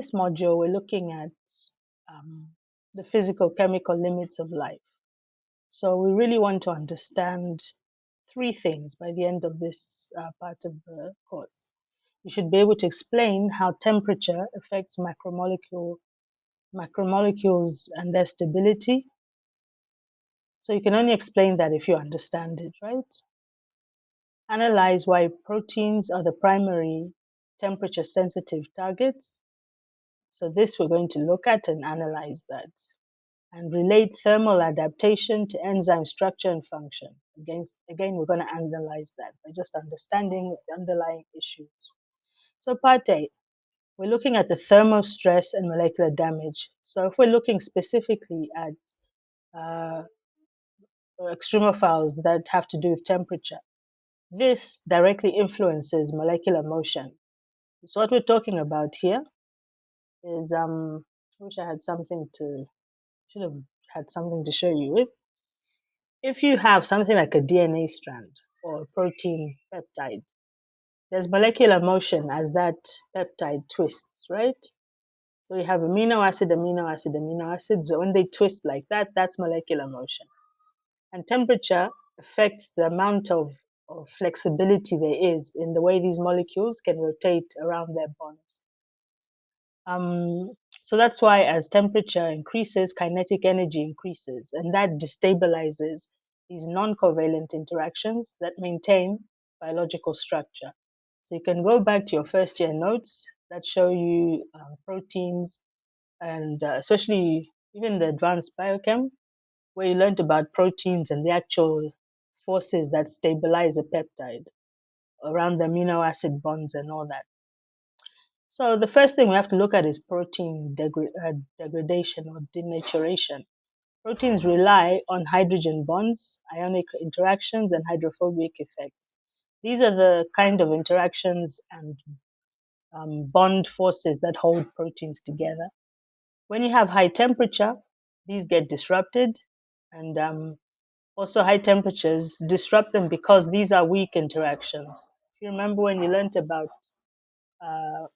this module, we're looking at um, the physical chemical limits of life. So we really want to understand three things by the end of this part of the course. You should be able to explain how temperature affects macromolecules and their stability. So you can only explain that if you understand it, right? Analyze why proteins are the primary temperature sensitive targets. So this we're going to look at and analyze that. And relate thermal adaptation to enzyme structure and function. Again, we're going to analyze that by just understanding the underlying issues. So part A, we're looking at the thermal stress and molecular damage. So if we're looking specifically at uh, extremophiles that have to do with temperature, this directly influences molecular motion. So what we're talking about here is I wish I had something to should have had something to show you with. If you have something like a DNA strand or a protein peptide, there's molecular motion as that peptide twists, right? So you have amino acid, amino acid, amino acids. So when they twist like that, that's molecular motion. And temperature affects the amount of flexibility there is in the way these molecules can rotate around their bonds. So that's why as temperature increases, kinetic energy increases, and that destabilizes these non-covalent interactions that maintain biological structure. So you can go back to your first year notes that show you proteins and especially even the advanced biochem, where you learned about proteins and the actual forces that stabilize a peptide around the amino acid bonds and all that. So the first thing we have to look at is protein degradation or denaturation. Proteins rely on hydrogen bonds, ionic interactions, and hydrophobic effects. These are the kind of interactions and bond forces that hold proteins together. When you have high temperature, these get disrupted, and also high temperatures disrupt them because these are weak interactions. If you remember when you learned about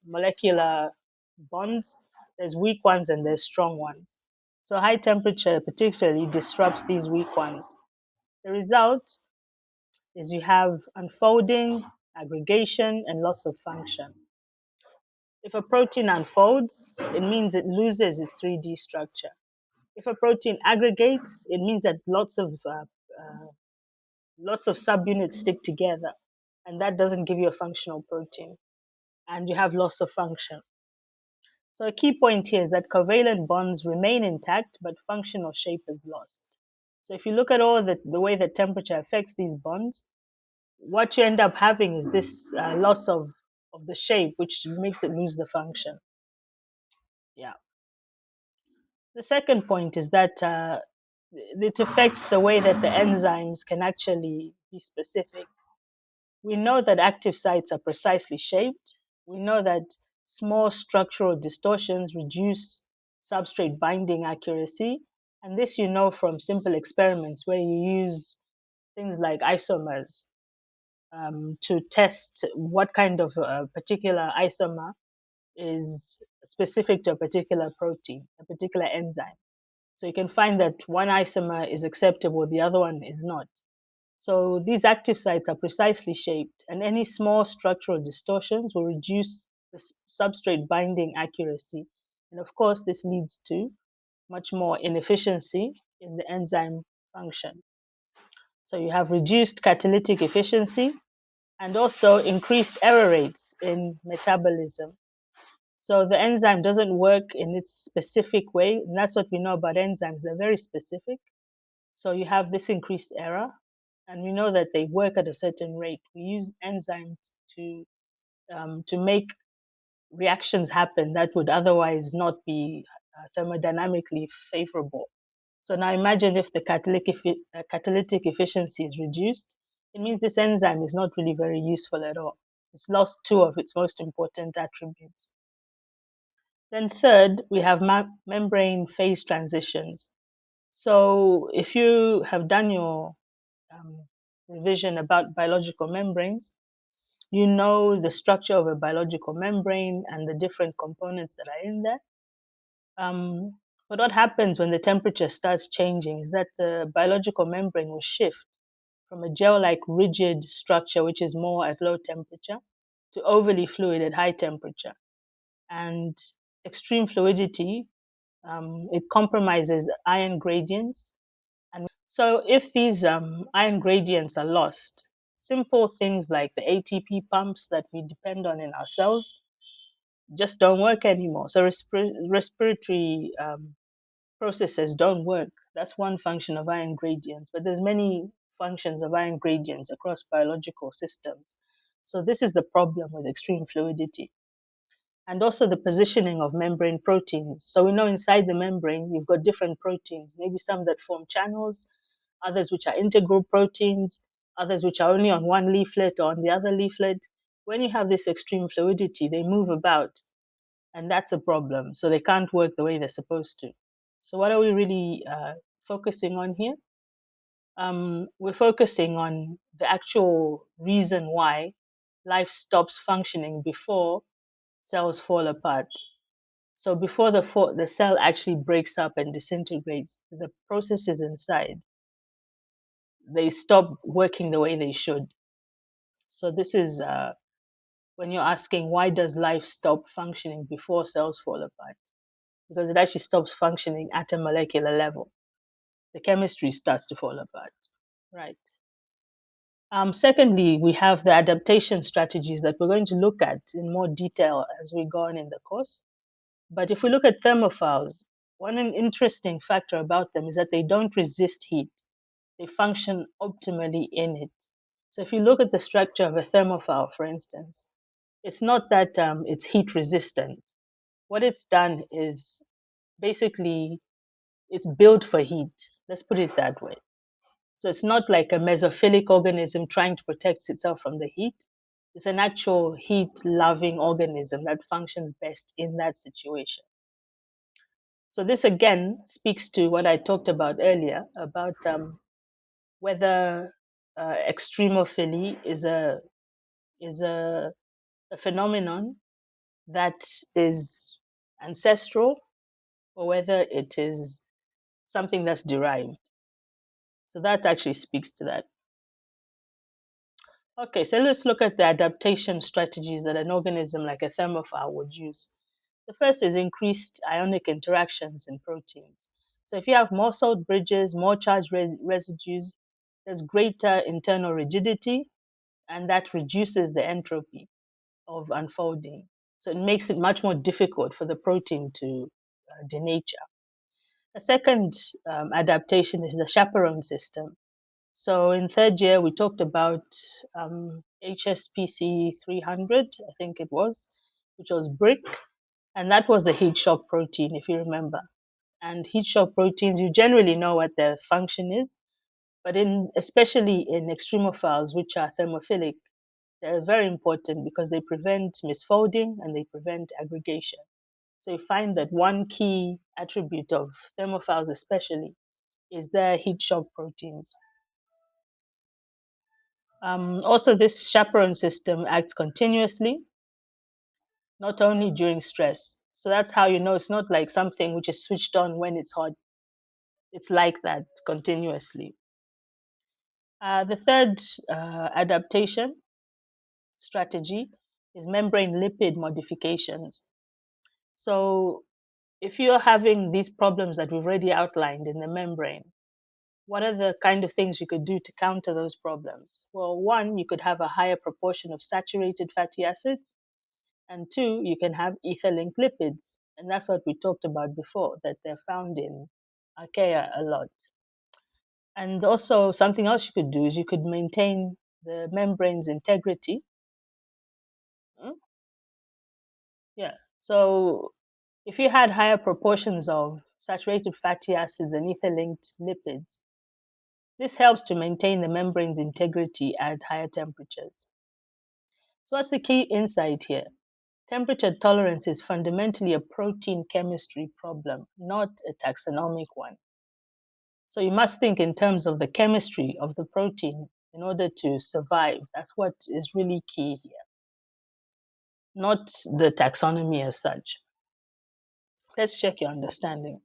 molecular bonds, there's weak ones and there's strong ones. So high temperature particularly disrupts these weak ones. The result is you have unfolding, aggregation, and loss of function. If a protein unfolds, it means it loses its 3D structure. If a protein aggregates, it means that lots of subunits stick together, and that doesn't give you a functional protein, and you have loss of function. So a key point here is that covalent bonds remain intact, but function or shape is lost. So if you look at all the way that temperature affects these bonds, what you end up having is this loss of the shape, which makes it lose the function. Yeah. The second point is that it affects the way that the enzymes can actually be specific. We know that active sites are precisely shaped. We know that small structural distortions reduce substrate binding accuracy. And this you know from simple experiments where you use things like isomers to test what kind of particular isomer is specific to a particular protein, a particular enzyme. So you can find that one isomer is acceptable, the other one is not. So these active sites are precisely shaped, and any small structural distortions will reduce the substrate binding accuracy. And of course, this leads to much more inefficiency in the enzyme function. So you have reduced catalytic efficiency and also increased error rates in metabolism. So the enzyme doesn't work in its specific way, and that's what we know about enzymes. They're very specific. So you have this increased error, and we know that they work at a certain rate. We use enzymes to make reactions happen that would otherwise not be thermodynamically favorable. So now imagine if the catalytic efficiency is reduced, it means this enzyme is not really very useful at all. It's lost two of its most important attributes. Then third, we have membrane phase transitions. So if you have done your revision about biological membranes, You know the structure of a biological membrane and the different components that are in there. But what happens when the temperature starts changing is that the biological membrane will shift from a gel-like rigid structure, which is more at low temperature, to overly fluid at high temperature. And extreme fluidity, it compromises ion gradients. And so if these ion gradients are lost, simple things like the ATP pumps that we depend on in our cells just don't work anymore. So respiratory processes don't work. That's one function of ion gradients, but there's many functions of ion gradients across biological systems. So this is the problem with extreme fluidity. And also the positioning of membrane proteins. So we know inside the membrane, you've got different proteins, maybe some that form channels, others which are integral proteins, others which are only on one leaflet or on the other leaflet. When you have this extreme fluidity, they move about, and that's a problem. So they can't work the way they're supposed to. So what are we really focusing on here? We're focusing on the actual reason why life stops functioning before cells fall apart. So before the cell actually breaks up and disintegrates, the processes inside, they stop working the way they should. So this is when you're asking, why does life stop functioning before cells fall apart? Because it actually stops functioning at a molecular level. The chemistry starts to fall apart, right? Secondly, we have the adaptation strategies that we're going to look at in more detail as we go on in the course. But if we look at thermophiles, one interesting factor about them is that they don't resist heat. They function optimally in it. So if you look at the structure of a thermophile, for instance, it's not that it's heat resistant. What it's done is basically it's built for heat. Let's put it that way. So it's not like a mesophilic organism trying to protect itself from the heat. It's an actual heat loving organism that functions best in that situation. So this again speaks to what I talked about earlier about whether extremophily is a phenomenon that is ancestral or whether it is something that's derived. So that actually speaks to that. Okay, so let's look at the adaptation strategies that an organism like a thermophile would use. The first is increased ionic interactions in proteins. So if you have more salt bridges, more charged residues, there's greater internal rigidity, and that reduces the entropy of unfolding. So it makes it much more difficult for the protein to denature. A second adaptation is the chaperone system. So in third year, we talked about HSPC 300, I think it was, which was BRIC, and that was the heat shock protein, if you remember. And heat shock proteins, you generally know what their function is, but especially in extremophiles, which are thermophilic, they're very important because they prevent misfolding and they prevent aggregation. So you find that one key attribute of thermophiles, especially, is their heat shock proteins. Also, this chaperone system acts continuously, not only during stress. So that's how you know it's not like something which is switched on when it's hot. It's like that continuously. The third adaptation strategy is membrane lipid modifications. So if you're having these problems that we've already outlined in the membrane, what are the kind of things you could do to counter those problems? Well, one, you could have a higher proportion of saturated fatty acids, and two, you can have ether linked lipids. And that's what we talked about before, that they're found in archaea a lot. And also, something else you could do is you could maintain the membrane's integrity. Mm, Yeah. So if you had higher proportions of saturated fatty acids and ether linked lipids, this helps to maintain the membrane's integrity at higher temperatures. So, what's the key insight here? Temperature tolerance is fundamentally a protein chemistry problem, not a taxonomic one. So, you must think in terms of the chemistry of the protein in order to survive. That's what is really key here, not the taxonomy as such. Let's check your understanding.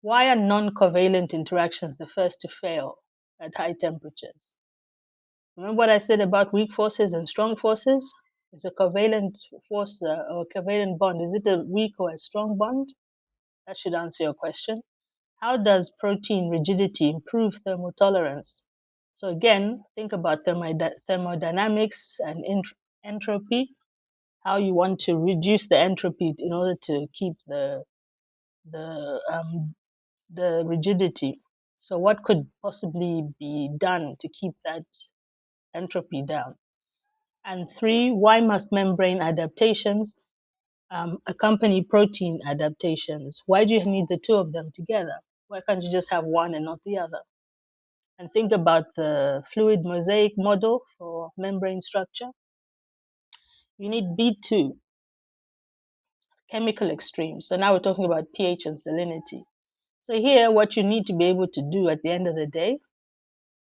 Why are non-covalent interactions the first to fail at high temperatures? Remember what I said about weak forces and strong forces? Is a covalent force or a covalent bond, is it a weak or a strong bond? That should answer your question. How does protein rigidity improve thermotolerance? So again, think about thermodynamics and entropy, how you want to reduce the entropy in order to keep the the rigidity. So what could possibly be done to keep that entropy down? And three, why must membrane adaptations accompany protein adaptations? Why do you need the two of them together? Why can't you just have one and not the other? And think about the fluid mosaic model for membrane structure. You need B2, chemical extremes. So now we're talking about pH and salinity. So here, what you need to be able to do at the end of the day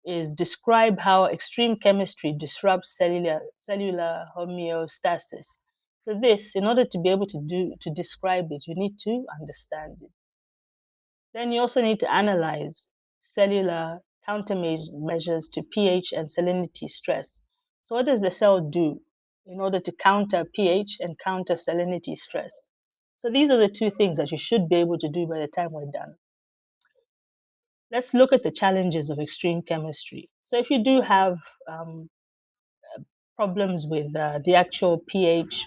is describe how extreme chemistry disrupts cellular homeostasis. So this, in order to be able to describe it, you need to understand it. Then you also need to analyze cellular countermeasures to pH and salinity stress. So what does the cell do in order to counter pH and counter salinity stress? So these are the two things that you should be able to do by the time we're done. Let's look at the challenges of extreme chemistry. So if you do have problems with the actual pH,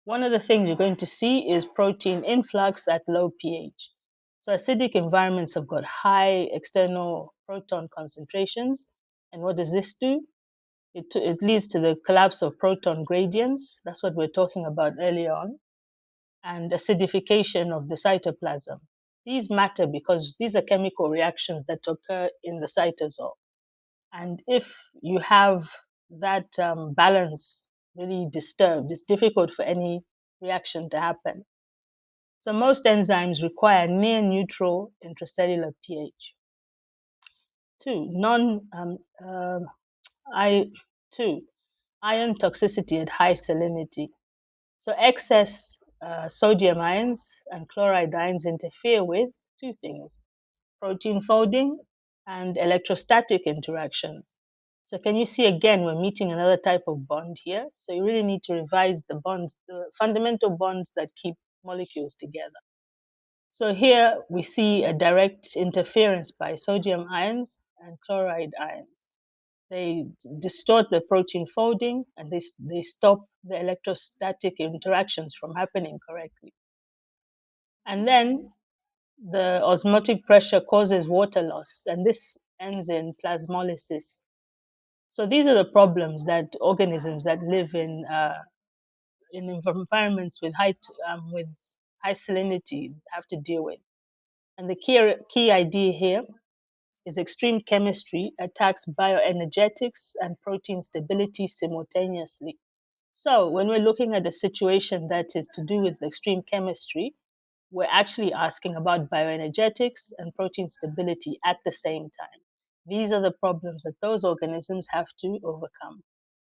one of the things you're going to see is protein influx at low pH. So acidic environments have got high external proton concentrations. And what does this do? It leads to the collapse of proton gradients. That's what we're talking about earlier on. And acidification of the cytoplasm. These matter because these are chemical reactions that occur in the cytosol. And if you have that balance really disturbed, it's difficult for any reaction to happen. So most enzymes require near neutral intracellular pH. Two, two, ion toxicity at high salinity. So excess sodium ions and chloride ions interfere with two things: protein folding and electrostatic interactions. So can you see again, we're meeting another type of bond here. So you really need to revise the bonds, the fundamental bonds that keep molecules together. So here we see a direct interference by sodium ions and chloride ions. They distort the protein folding and they stop the electrostatic interactions from happening correctly. And then the osmotic pressure causes water loss, and this ends in plasmolysis. So these are the problems that organisms that live in environments with high salinity have to deal with. And the key idea here is extreme chemistry attacks bioenergetics and protein stability simultaneously. So when we're looking at a situation that is to do with extreme chemistry, we're actually asking about bioenergetics and protein stability at the same time. These are the problems that those organisms have to overcome.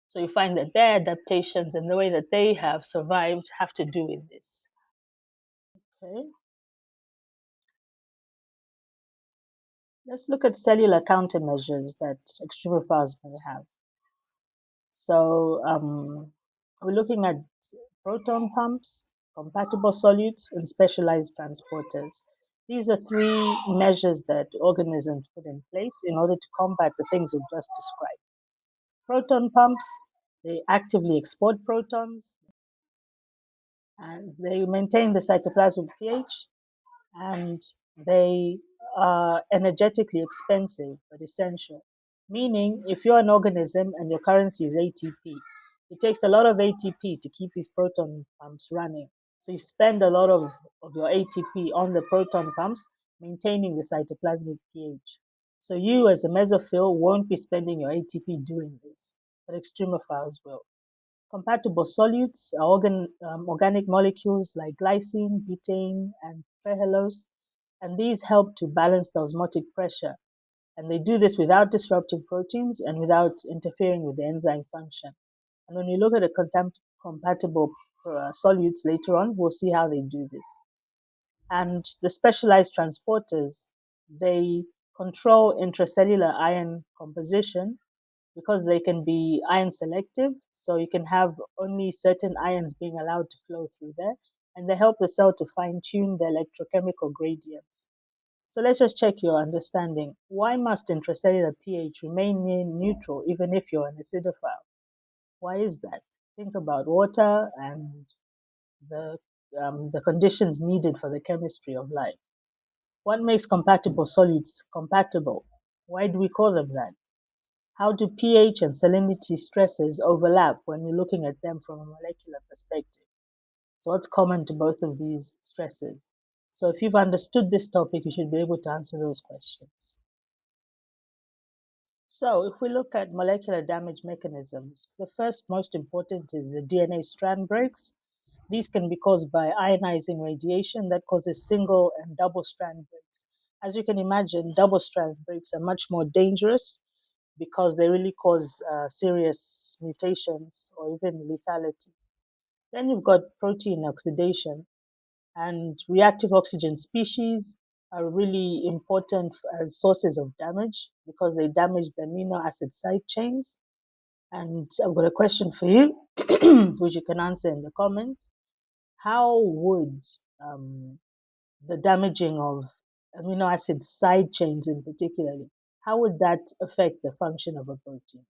So you find that their adaptations and the way that they have survived have to do with this. Okay. Let's look at cellular countermeasures that extremophiles may have. So we're looking at proton pumps, compatible solutes, and specialized transporters. These are three measures that organisms put in place in order to combat the things we've just described. Proton pumps, they actively export protons and they maintain the cytoplasmic pH, and they are energetically expensive but essential. Meaning, if you're an organism and your currency is ATP, it takes a lot of ATP to keep these proton pumps running. So you spend a lot of your ATP on the proton pumps, maintaining the cytoplasmic pH. So you as a mesophil won't be spending your ATP doing this, but extremophiles will. Compatible solutes are organic molecules like glycine, betaine, and trehalose, and these help to balance the osmotic pressure And they do this without disrupting proteins and without interfering with the enzyme function. And when you look at the compatible solutes later on, we'll see how they do this. And the specialized transporters, they control intracellular ion composition because they can be ion selective. So you can have only certain ions being allowed to flow through there. And they help the cell to fine tune the electrochemical gradients. So let's just check your understanding. Why must intracellular pH remain near neutral even if you're an acidophile? Why is that? Think about water and the, the conditions needed for the chemistry of life. What makes compatible solutes compatible? Why do we call them that? How do pH and salinity stresses overlap when you're looking at them from a molecular perspective? So what's common to both of these stresses? So if you've understood this topic, you should be able to answer those questions. So if we look at molecular damage mechanisms, the first most important is the DNA strand breaks. These can be caused by ionizing radiation that causes single and double strand breaks. As you can imagine, double strand breaks are much more dangerous because they really cause serious mutations or even lethality. Then you've got protein oxidation, and reactive oxygen species are really important as sources of damage because they damage the amino acid side chains. And I've got a question for you, which you can answer in the comments. How would the damaging of amino acid side chains in particularly, how would that affect the function of a protein?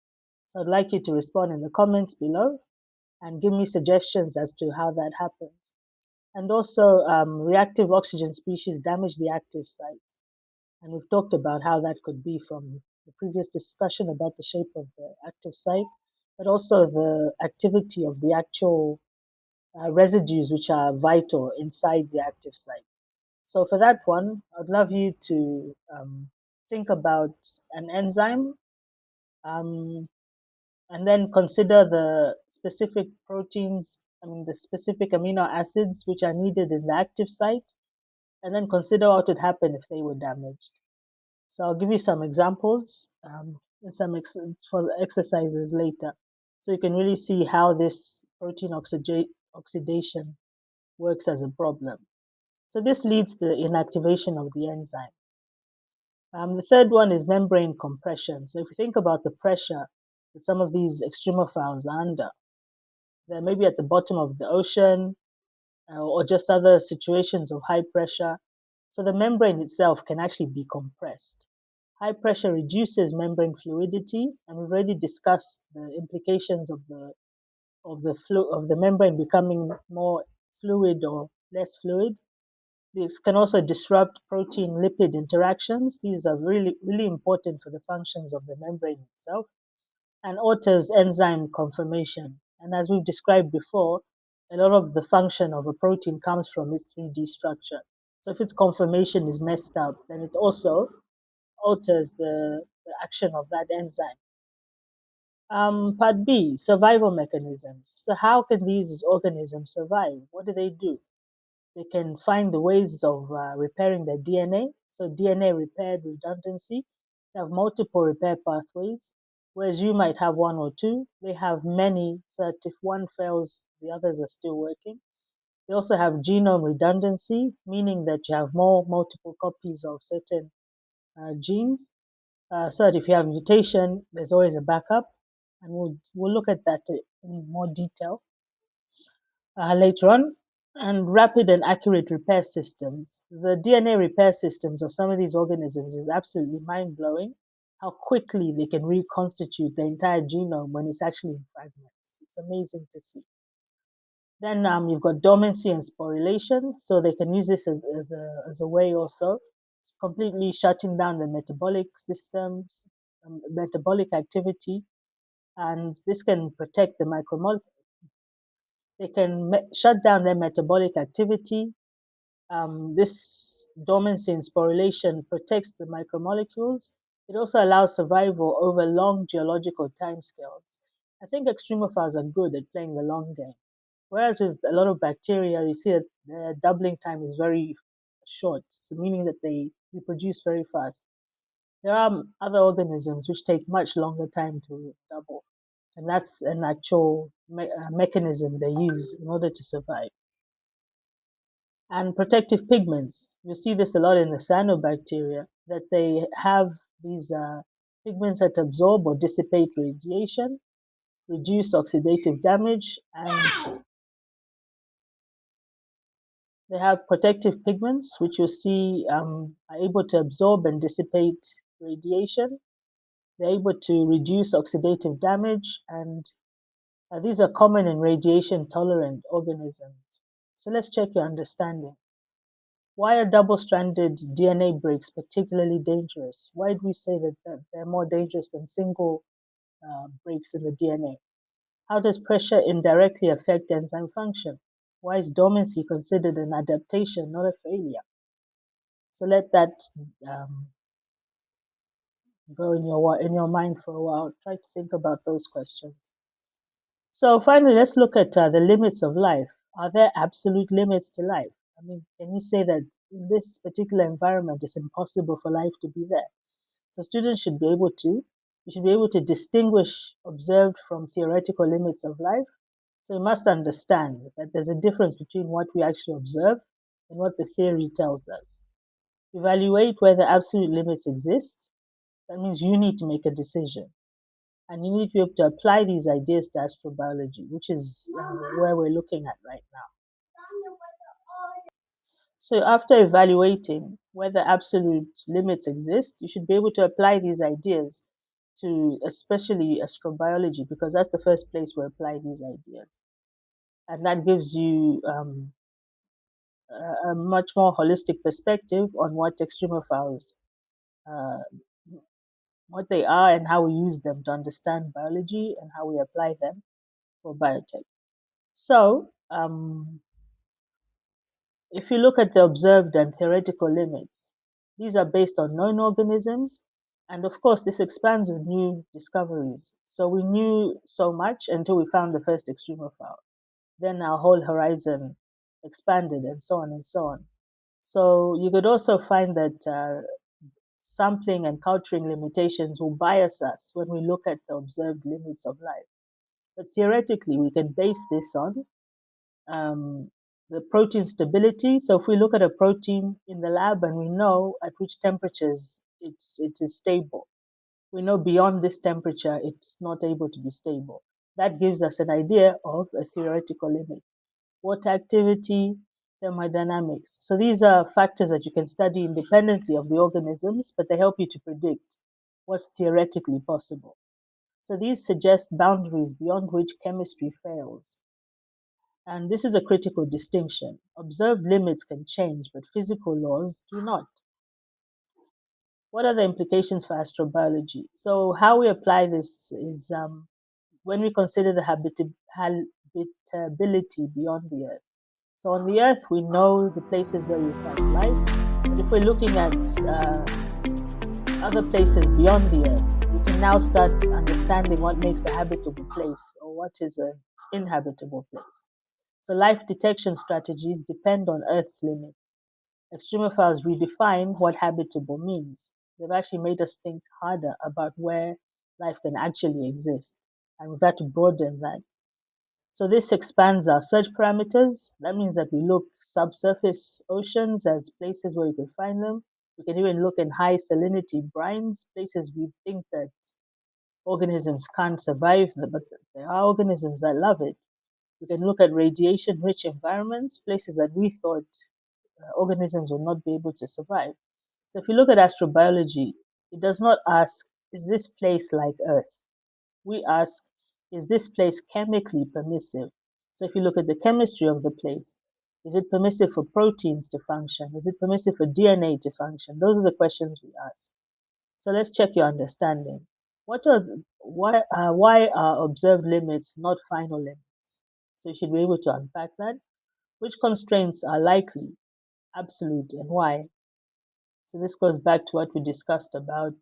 So I'd like you to respond in the comments below and give me suggestions as to how that happens. And also, reactive oxygen species damage the active sites. And we've talked about how that could be from the previous discussion about the shape of the active site, but also the activity of the actual residues which are vital inside the active site. So for that one, I'd love you to think about an enzyme um, and then consider the specific proteins, the specific amino acids which are needed in the active site, and then consider what would happen if they were damaged. So I'll give you some examples and some for the exercises later. So you can really see how this protein oxidation works as a problem. So this leads to the inactivation of the enzyme. The third one is membrane compression. So if you think about the pressure that some of these extremophiles are under, they're maybe at the bottom of the ocean or just other situations of high pressure. So the membrane itself can actually be compressed. High pressure reduces membrane fluidity, and we've already discussed the implications of the membrane becoming more fluid or less fluid. This can also disrupt protein lipid interactions. These are really important for the functions of the membrane itself, and alters enzyme conformation. And as we've described before, a lot of the function of a protein comes from its 3D structure. So if its conformation is messed up, then it also alters the action of that enzyme. Part B, survival mechanisms. So how can these organisms survive? What do they do? They can find the ways of repairing their DNA. So DNA repaired redundancy. They have multiple repair pathways, whereas you might have one or two. They have many, so that if one fails, the others are still working. They also have genome redundancy, meaning that you have multiple copies of certain genes, so that if you have mutation, there's always a backup. And we'll look at that in more detail later on. And rapid and accurate repair systems. The DNA repair systems of some of these organisms is absolutely mind blowing. How quickly they can reconstitute the entire genome when it's actually in fragments. It's amazing to see. Then you've got dormancy and sporulation. So they can use this as a way also, completely shutting down the metabolic systems, metabolic activity, and this can protect the micromolecule. They can shut down their metabolic activity. This dormancy and sporulation protects the micromolecules. It also allows survival over long geological timescales. I think extremophiles are good at playing the long game. Whereas with a lot of bacteria, you see that their doubling time is very short, so meaning that they reproduce very fast. There are other organisms which take much longer time to double, and that's an actual mechanism they use in order to survive. And protective pigments, you see this a lot in the cyanobacteria, that they have these pigments that absorb or dissipate radiation, reduce oxidative damage, and they have protective pigments which you see are able to absorb and dissipate radiation. They're able to reduce oxidative damage, and these are common in radiation tolerant organisms. So let's check your understanding. Why are double-stranded DNA breaks particularly dangerous? Why do we say that they're more dangerous than single breaks in the DNA? How does pressure indirectly affect enzyme function? Why is dormancy considered an adaptation, not a failure? So let that um, go in your mind for a while. Try to think about those questions. So finally, let's look at the limits of life. Are there absolute limits to life? I mean, can you say that in this particular environment it's impossible for life to be there? So students should be able to, you should be able to distinguish observed from theoretical limits of life. So you must understand that there's a difference between what we actually observe and what the theory tells us. Evaluate whether absolute limits exist. That means you need to make a decision. And you need to be able to apply these ideas to astrobiology, which is where we're looking at right now. So after evaluating whether absolute limits exist, you should be able to apply these ideas to especially astrobiology, because that's the first place we apply these ideas. And that gives you a much more holistic perspective on what extremophiles, uh, what they are and how we use them to understand biology and how we apply them for biotech. So, if you look at the observed and theoretical limits, these are based on known organisms, and of course, this expands with new discoveries. So we knew so much until we found the first extremophile. Then our whole horizon expanded, and so on and so on. So you could also find that sampling and culturing limitations will bias us when we look at the observed limits of life. But theoretically, we can base this on um, the protein stability. So if we look at a protein in the lab and we know at which temperatures it is stable, we know beyond this temperature it's not able to be stable. That gives us an idea of a theoretical limit. Water activity, thermodynamics. So these are factors that you can study independently of the organisms, but they help you to predict what's theoretically possible. So these suggest boundaries beyond which chemistry fails. And this is a critical distinction. Observed limits can change, but physical laws do not. What are the implications for astrobiology? So, how we apply this is when we consider the habitability beyond the Earth. So, on the Earth, we know the places where we find life, but if we're looking at other places beyond the Earth, we can now start understanding what makes a habitable place or what is an inhabitable place. So life detection strategies depend on Earth's limits. Extremophiles redefine what habitable means. They've actually made us think harder about where life can actually exist, and we've had to broaden that. So this expands our search parameters. That means that we look subsurface oceans as places where we can find them. We can even look in high salinity brines, places we think that organisms can't survive, but there are organisms that love it. We can look at radiation rich environments, places that we thought organisms would not be able to survive. So if you look at astrobiology, it does not ask, is this place like Earth? We ask, is this place chemically permissive? So if you look at the chemistry of the place, is it permissive for proteins to function? Is it permissive for DNA to function? Those are the questions we ask. So let's check your understanding. Why are observed limits not final limits? So you should be able to unpack that. Which constraints are likely, absolute, and why? So this goes back to what we discussed about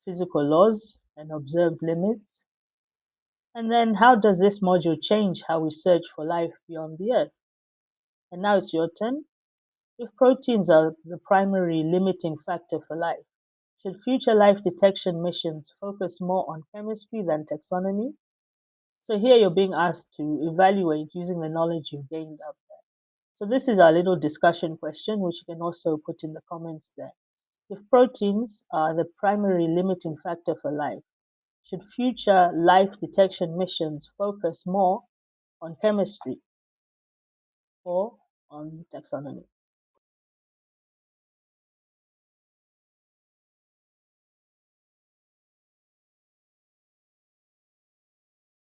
physical laws and observed limits. And then how does this module change how we search for life beyond the Earth? And now it's your turn. If proteins are the primary limiting factor for life, Should future life detection missions focus more on chemistry than taxonomy? So here you're being asked to evaluate using the knowledge you've gained up there. So this is our little discussion question, which you can also put in the comments there. If proteins are the primary limiting factor for life, should future life detection missions focus more on chemistry or on taxonomy?